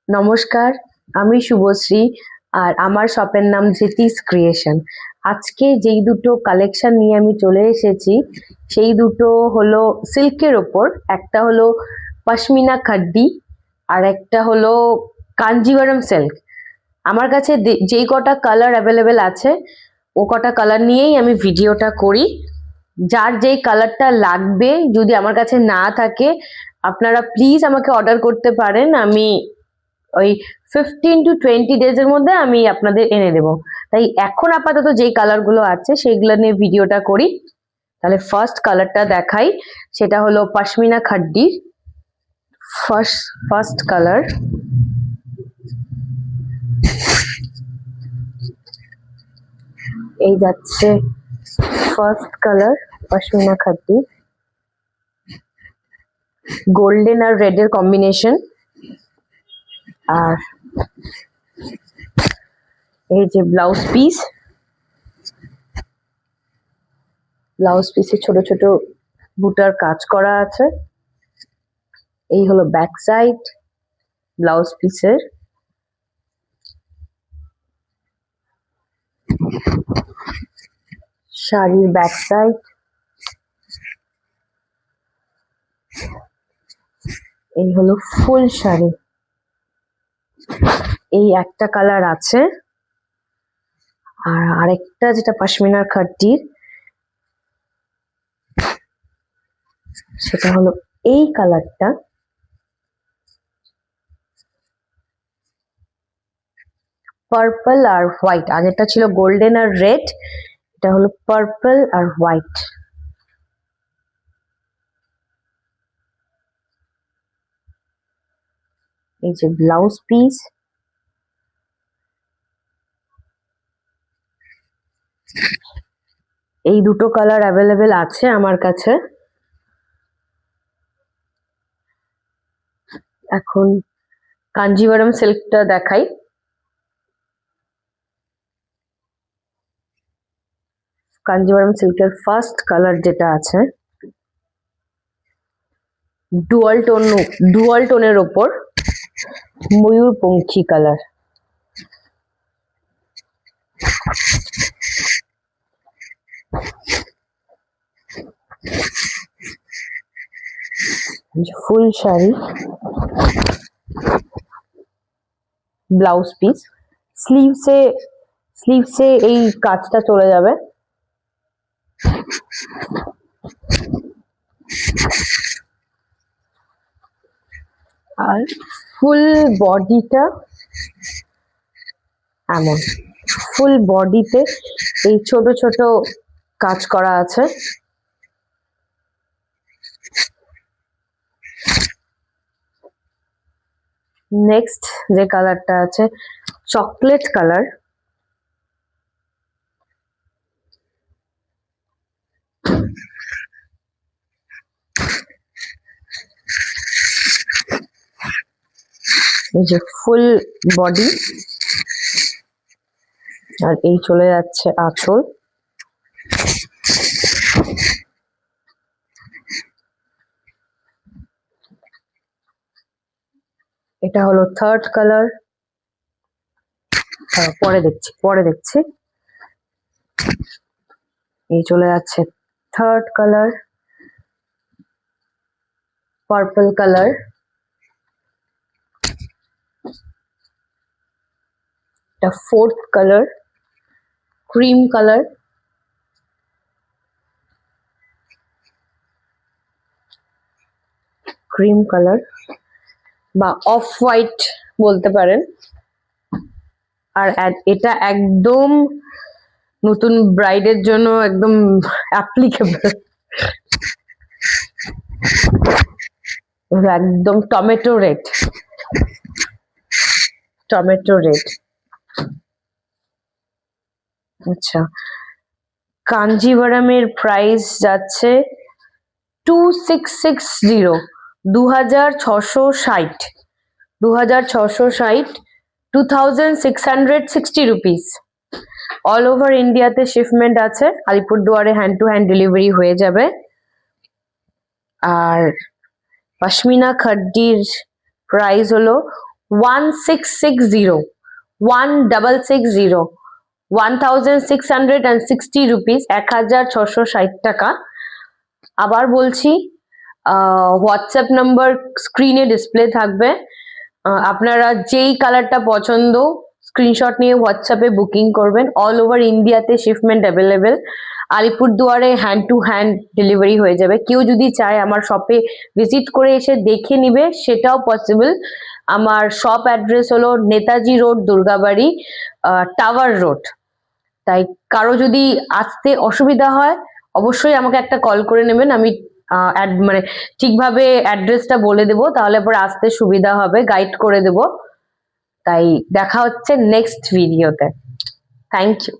নমস্কার, আমি শুভশ্রী আর আমার শপের নাম ধৃতিস ক্রিয়েশন। আজকে যেই দুটো কালেকশন নিয়ে আমি চলে এসেছি সেই দুটো হলো সিল্কের ওপর। একটা হলো পশমিনা খাড্ডি আর একটা হলো কাঞ্জিভারাম সিল্ক। আমার কাছে যেই কটা কালার অ্যাভেলেবেল আছে ও কটা কালার নিয়েই আমি ভিডিওটা করি। যার যেই কালারটা লাগবে যদি আমার কাছে না থাকে আপনারা প্লিজ আমাকে অর্ডার করতে পারেন। আমি ওই 15 to 20 days এর মধ্যে আমি আপনাদের এনে দেবো। তাই এখন আপাতত যেই কালার গুলো আছে সেগুলো নিয়ে ভিডিওটা করি। তাহলে ফার্স্ট কালারটা দেখাই, সেটা হলো পশমিনা খাড্ডির ফার্স্ট কালার। এই যাচ্ছে ফার্স্ট কালার পশমিনা খাড্ডি, গোল্ডেন আর রেড এর কম্বিনেশন। আর এই যে ব্লাউজ পিসে ছোট ছোট বুটার কাজ করা আছে। এই হলো ব্যাক সাইড ব্লাউজ পিসের। শাড়ির ব্যাক সাইড। এই হলো ফুল শাড়ি। এই একটা কালার আছে, আর আরেকটা যেটা পশমিনার খাড্ডির সেটা হলো এই কালারটা। পার্পল আর হোয়াইট, আগেরটা ছিল গোল্ডেন আর রেড, এটা হলো পার্পল আর হোয়াইট। এই যে ব্লাউজ পিস। এই দুটো কালার অ্যাভেলেবেল আছে আমার কাছে। এখন কাঞ্জিভারাম সিল্কটা দেখাই। কাঞ্জিভারাম সিল্কের ফার্স্ট কালার যেটা আছে ডুয়াল টোনের ওপর ময়ূরপঙ্খী কালার। ফুল শাড়ি, ব্লাউজ পিস। স্লিভসে এই কাজটা চলে যাবে। আর ফুল বডিটা এমন, ফুল বডিতে এই ছোট ছোট কাজ করা আছে। নেক্সট যে কালারটা আছে চকলেট কালার। এই যে ফুল বডি, আর এই চলে যাচ্ছে আঁচল। এটা হলো থার্ড কালার। পরে দেখছি। এই চলে যাচ্ছে থার্ড কালার, পার্পল কালার। এটা fourth colour, cream colour. Cream colour বা অফ হোয়াইট বলতে পারেন। আর এটা একদম নতুন ব্রাইডের জন্য একদম অ্যাপ্লিকেবল। একদম টমেটো রেড। আচ্ছা, কাঞ্জিভারামের প্রাইস যাচ্ছে 2660, 2660, 2660 রুপিস। অল ওভার ইন্ডিয়াতে শিপমেন্ট আছে, আলিপুরদুয়ারে হ্যান্ড টু হ্যান্ড ডেলিভারি হয়ে যাবে। আর পশমিনা খাড্ডির প্রাইস হলো 1660 1660 1660 রুপিস, 1660 টাকা। আবার বলছি, হোয়াটসঅ্যাপ নাম্বার স্ক্রিনে ডিসপ্লে থাকবে। আপনারা যেই কালারটা পছন্দ স্ক্রিনশট নিয়ে হোয়াটসঅ্যাপে বুকিং করবেন। অল ওভার ইন্ডিয়াতে শিপমেন্ট অ্যাভেলেবেল। আলিপুরদুয়ারে হ্যান্ড টু হ্যান্ড ডেলিভারি হয়ে যাবে। কেউ যদি চায় আমার শপে ভিজিট করে এসে দেখে নিবে, সেটাও পসিবল। আমার শপ অ্যাড্রেস হলো Netaji road, Durgabari, tower road. তাই কারো যদি আসতে অসুবিধা হয় অবশ্যই আমাকে একটা কল করে নেবেন। আমি মানে ঠিকভাবে অ্যাড্রেসটা বলে দেবো, তাহলে পরে আসতে সুবিধা হবে, গাইড করে দেবো। তাই দেখা হচ্ছে নেক্সট ভিডিওতে। Thank you.